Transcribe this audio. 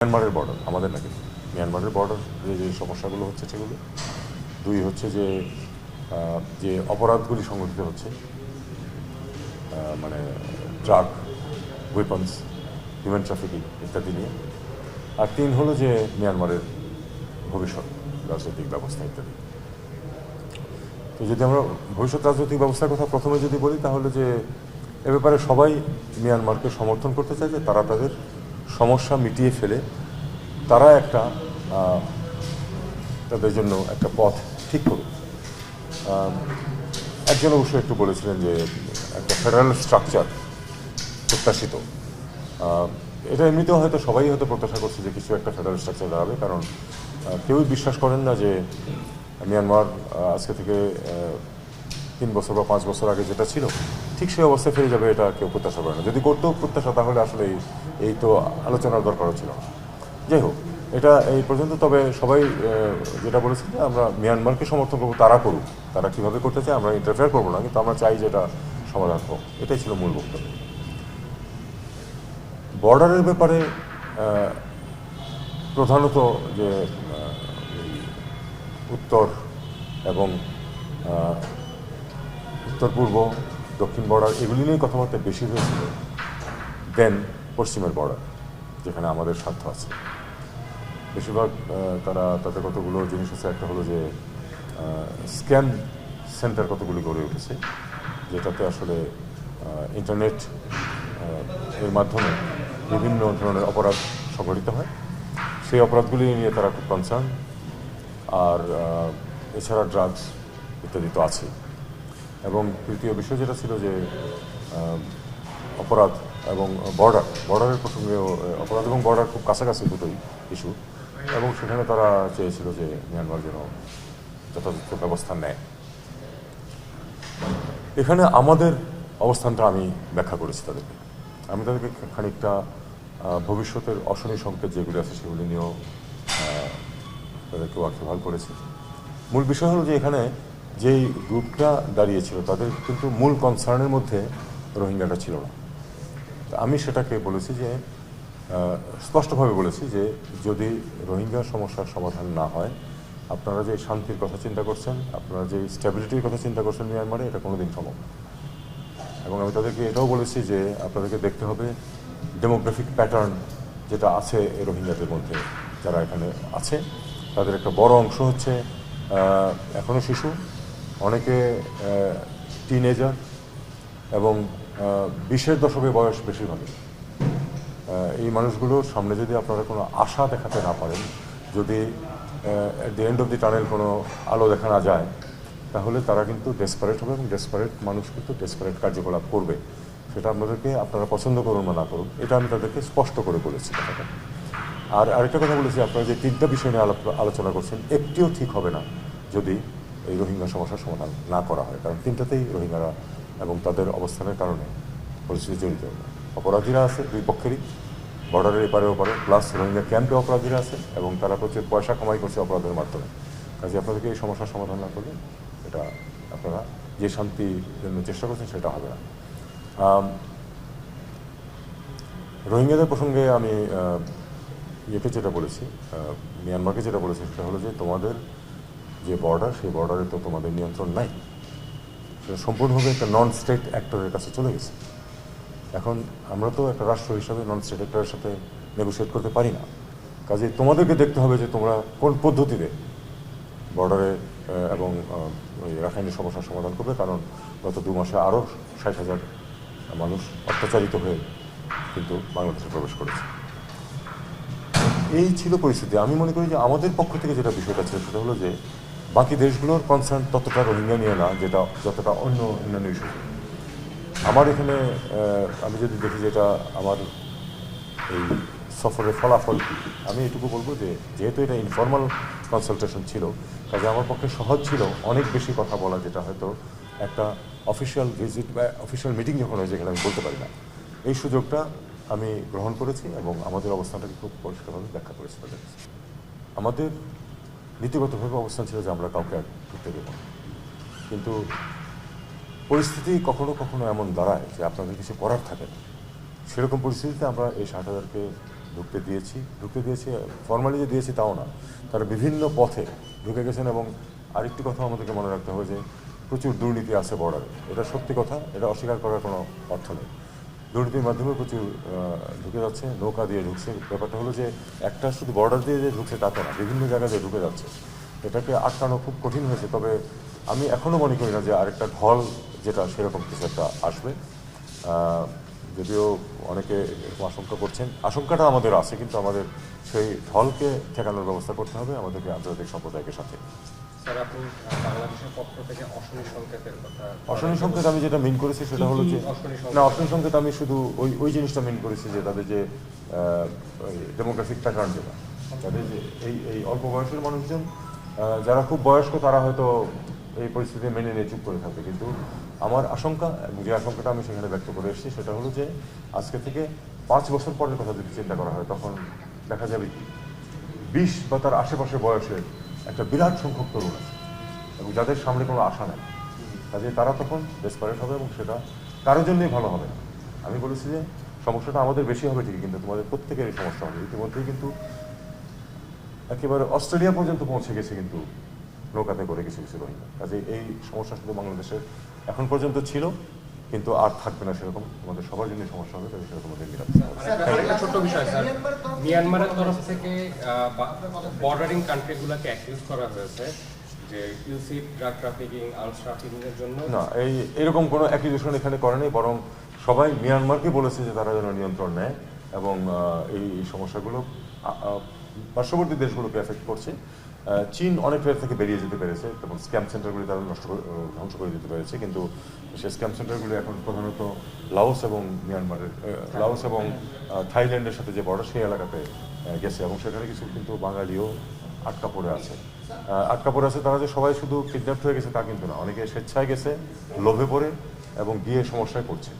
মিয়ানমারের বর্ডার আমাদের না, কিন্তু মিয়ানমারের বর্ডার যে সমস্যাগুলো হচ্ছে সেগুলো দুই হচ্ছে যে যে অপরাধগুলি সংঘটিত হচ্ছে, মানে ড্রাগ, ওয়েপন্স, হিউম্যান ট্রাফিকিং ইত্যাদি নিয়ে। আর তিন হলো যে মিয়ানমারের ভবিষ্যৎ রাজনৈতিক ব্যবস্থা ইত্যাদি। তো যদি আমরা ভবিষ্যৎ রাজনৈতিক ব্যবস্থার কথা প্রথমে যদি বলি, তাহলে যে এ ব্যাপারে সবাই মিয়ানমারকে সমর্থন করতে চায় যে তারা তাদের সমস্যা মিটিয়ে ফেলে তারা একটা তাদের জন্য একটা পথ ঠিক করুক। একজন অবশ্যই একটু বলেছিলেন যে একটা ফেডারেল স্ট্রাকচার প্রত্যাশিত। এটা এমনিতেও হয়তো সবাই হয়তো প্রত্যাশা করছে যে কিছু একটা ফেডারেল স্ট্রাকচার দাঁড়াবে, কারণ কেউই বিশ্বাস করেন না যে মিয়ানমার আজকে থেকে 3 বছর বা 5 বছর আগে যেটা ছিল ঠিক সেই অবস্থায় ফিরে যাবে, এটা কেউ প্রত্যাশা করে না। যদি করতেও প্রত্যাশা, তাহলে আসলে এই তো আলোচনার দরকারও ছিল না। যাই হোক, এটা এই পর্যন্ত। তবে সবাই যেটা বলেছে যে আমরা মিয়ানমারকে সমর্থন করবো, তারা করুক, তারা কীভাবে করতে চায় আমরা ইন্টারফেয়ার করবো না, কিন্তু আমরা চাই যে এটা সমাধান হোক। এটাই ছিল মূল বক্তব্য। বর্ডারের ব্যাপারে প্রধানত যে উত্তর এবং উত্তর পূর্ব, দক্ষিণ বর্ডার, এগুলি নিয়েই কথাবার্তা বেশি হয়েছিল দেন পশ্চিমের বর্ডার, যেখানে আমাদের স্বার্থ আছে। বেশিরভাগ তাদের কতগুলো জিনিস আছে। একটা হলো যে স্ক্যান সেন্টার কতগুলি গড়ে উঠেছে, যেটাতে আসলে ইন্টারনেট এর মাধ্যমে বিভিন্ন ধরনের অপরাধ সংঘটিত হয়। সেই অপরাধগুলি নিয়ে তারা খুব কনসার্ন। আর এছাড়া ড্রাগস ইত্যাদি তো আছে। এবং তৃতীয় বিষয় যেটা ছিল যে অপরাধ এবং বর্ডারের প্রসঙ্গেও, অপরাধ এবং বর্ডার খুব কাছাকাছি দুটোই ইস্যু। এবং সেখানে তারা চেয়েছিল যে মিয়ানমার যেন যথাযথ ব্যবস্থা নেয়। এখানে আমাদের অবস্থানটা আমি ব্যাখ্যা করেছি তাদেরকে। আমি তাদেরকে খানিকটা ভবিষ্যতের অশনি সংকেত যেগুলি আছে সেগুলি নিয়েও তাদেরকে ওয়াকিবহাল করেছি। মূল বিষয় হলো যে এখানে যেই গ্রুপটা দাঁড়িয়েছিল তাদের কিন্তু মূল কনসার্নের মধ্যে রোহিঙ্গাটা ছিল না। আমি সেটাকে বলেছি যে স্পষ্টভাবে বলেছি যে যদি রোহিঙ্গা সমস্যার সমাধান না হয়, আপনারা যে শান্তির কথা চিন্তা করছেন, আপনারা যে স্ট্যাবিলিটির কথা চিন্তা করছেন মিয়ানমারে, এটা কোনোদিন সম্ভব না। এবং আমি তাদেরকে এটাও বলেছি যে আপনাদেরকে দেখতে হবে ডেমোগ্রাফিক প্যাটার্ন যেটা আছে এই রোহিঙ্গাদের মধ্যে যারা এখানে আছে, তাদের একটা বড় অংশ হচ্ছে এখনও শিশু, অনেকে টিনেজার, এবং 20-এর দশকে বয়স বেশিরভাগই। এই মানুষগুলোর সামনে যদি আপনারা কোনো আশা দেখাতে না পারেন, যদি at the end of the tunnel কোনো আলো দেখা না যায়, তাহলে তারা কিন্তু ডেসপারেট হবে, এবং ডেসপারেট মানুষ কিন্তু ডেসপারেট কার্যকলাপ করবে। সেটা আপনারা পছন্দ করুন বা না করুন, এটা আমি তাদেরকে স্পষ্ট করে বলেছি কথাটা। আর আরেকটা কথা বলেছি, আপনারা যে 3টা বিষয় নিয়ে আলোচনা করছেন, একটিও ঠিক হবে না যদি এই রোহিঙ্গা সমস্যার সমাধান না করা হয়। কারণ 3টাতেই রোহিঙ্গারা এবং তাদের অবস্থানের কারণে পরিস্থিতি জড়িত। অপরাধীরা আছে দুই পক্ষেরই, বর্ডারের এপারে ওপারে, প্লাস রোহিঙ্গা ক্যাম্পে অপরাধীরা আছে, এবং তারা প্রচুর পয়সা কামাই করছে অপরাধের মাধ্যমে। কাজে আপনাদেরকে এই সমস্যার সমাধান না করলে এটা আপনারা যে শান্তির জন্য চেষ্টা করছেন সেটা হবে না। রোহিঙ্গাদের প্রসঙ্গে আমি যেটা বলেছি, মিয়ানমারকে যেটা বলেছি, সেটা হলো যে তোমাদের যে বর্ডার, সেই বর্ডারে তো তোমাদের নিয়ন্ত্রণ নাই, সেটা সম্পূর্ণভাবে একটা নন স্টেট অ্যাক্টরের কাছে চলে গেছে। এখন আমরা তো একটা রাষ্ট্র হিসাবে নন স্টেট অ্যাক্টরের সাথে নেগোসিয়েট করতে পারি না। কাজে তোমাদেরকে দেখতে হবে যে তোমরা কোন পদ্ধতিতে বর্ডারে এবং ওই রাখাইনের সমস্যার সমাধান করবে। কারণ গত 2 মাসে আরও 60,000 মানুষ অত্যাচারিত হয়ে কিন্তু বাংলাদেশে প্রবেশ করেছে। এই ছিল পরিস্থিতি। আমি মনে করি যে আমাদের পক্ষ থেকে যেটা বিষয়টা ছিল সেটা হলো যে বাকি দেশগুলোর কনসার্ন ততটা রোহিঙ্গা নিয়ে না, যতটা অন্যান্য ইস্যু। আমার এখানে আমি যদি দেখি যেটা আমার এই সফরের ফলাফল, আমি এটুকু বলবো যে যেহেতু এটা ইনফর্মাল কনসালটেশন ছিল, কাজে আমার পক্ষে সহজ ছিল অনেক বেশি কথা বলা, যেটা হয়তো একটা অফিসিয়াল ভিজিট বা অফিসিয়াল মিটিং যখন হয় যেখানে আমি বলতে পারি না। এই সুযোগটা আমি গ্রহণ করেছি এবং আমাদের অবস্থানটাকে খুব পরিষ্কারভাবে ব্যাখ্যা করেছি তাদের কাছে। আমাদের নীতিগতভাবে অবস্থান ছিল যে আমরা কাউকে আর ঢুকতে দেব না, কিন্তু পরিস্থিতি কখনো কখনো এমন দাঁড়ায় যে আপনাদের কিছু করার থাকে না। সেরকম পরিস্থিতিতে আমরা এই 60,000কে ঢুকতে দিয়েছি ফর্মালি যে দিয়েছি তাও না, তারা বিভিন্ন পথে ঢুকে গেছেন। এবং আরেকটি কথা আমাদেরকে মনে রাখতে হবে যে প্রচুর দুর্নীতি আছে বর্ডারে, এটা সত্যি কথা, এটা অস্বীকার করার কোনো অর্থ নেই। দুর্নীতির মাধ্যমে প্রচুর ঢুকে যাচ্ছে, নৌকা দিয়ে ঢুকছে। ব্যাপারটা হলো যে একটা শুধু বর্ডার দিয়ে যে ঢুকছে তা তো না, বিভিন্ন জায়গায় দিয়ে ঢুকে যাচ্ছে। এটাকে আটকানো খুব কঠিন হয়েছে। তবে আমি এখনও মনে করি না যে আরেকটা ঢল যেটা সেরকম কিছু একটা আসবে। যদিও অনেকে এরকম আশঙ্কা করছেন, আশঙ্কাটা আমাদের আছে, কিন্তু আমাদের সেই ঢলকে ঠেকানোর ব্যবস্থা করতে হবে আমাদেরকে আন্তর্জাতিক সম্প্রদায়ের সাথে। স্যার, আপনি বাংলাদেশের পক্ষ থেকে অশনি সংকেতের কথা, অশনি সংকেত আমি যেটা মিন করেছি সেটা হলো যে না, অশনি সংকেত আমি শুধু ওই জিনিসটা মিন করেছি যে তাদের যে ডেমোগ্রাফিক প্যাটার্ন, যেটা তাদের যে এই অল্প বয়সের মানুষজন যারা খুব বয়স্ক তারা হয়তো এই পরিস্থিতি মেনে নিয়ে চুপ করে থাকবে। কিন্তু আমার আশঙ্কা, যে আশঙ্কাটা আমি সেখানে ব্যক্ত করে এসেছি, সেটা হলো যে আজকে থেকে 5 বছর পরের কথা যদি চিন্তা করা হয়, তখন দেখা যাবে কি 20 বা তার আশেপাশে বয়সের একটা বিরাট সংখ্যক তরুণ আছে এবং যাদের সামনে কোনো আশা নেই। কাজে তারা তখন ডেসপারেট হবে এবং সেটা কারোর জন্যই ভালো হবে না। আমি বলেছি যে সমস্যাটা আমাদের বেশি হবে ঠিকই, কিন্তু তোমাদের প্রত্যেকেরই সমস্যা হবে। ইতিমধ্যেই কিন্তু একেবারে অস্ট্রেলিয়া পর্যন্ত পৌঁছে গেছে কিন্তু নৌকাতে করে কিছু কিছু রোহিঙ্গা। কাজে এই সমস্যা শুধু বাংলাদেশের এখন পর্যন্ত ছিল, কিন্তু আর থাকবে না সেরকম। আমাদের সবার জন্য সমস্যা হবে, তাই সেরকম আমাদের একটা ছোট্ট বিষয় স্যার, মিয়ানমারের তরফ থেকে বর্ডারিং কান্ট্রিগুলোকে অ্যাকিউজ করা হয়েছে যে ইউসিড ড্রাগ ট্রাফিকিং, আর্মস ট্রাফিকিং এর জন্য। না, এরকম কোনো অ্যাকিউজেশন এখানে করেনি, বরং সবাই মিয়ানমারকে বলেছে যে তারা যেন নিয়ন্ত্রণ নেয় এবং এই সমস্যাগুলো পার্শ্ববর্তী দেশগুলোকে এফেক্ট করছে। চীন অনেকটা থেকে বেরিয়ে যেতে পেরেছে, এবং স্ক্যাম সেন্টারগুলি তারা ধ্বংস করে দিতে পেরেছে। কিন্তু সেই স্ক্যাম সেন্টারগুলি এখন প্রধানত লাওস এবং মিয়ানমারের লাওস এবং থাইল্যান্ডের সাথে যে বর্ডার সেই এলাকাতে গেছে, এবং সেখানে কিছু কিন্তু বাঙালিও আটকা পড়ে আছে। তারা যে সবাই শুধু কিডন্যাপ হয়ে গেছে তা কিন্তু না, অনেকে স্বেচ্ছায় গেছে, লোভে পড়ে এবং গিয়ে সমস্যায় পড়ছে।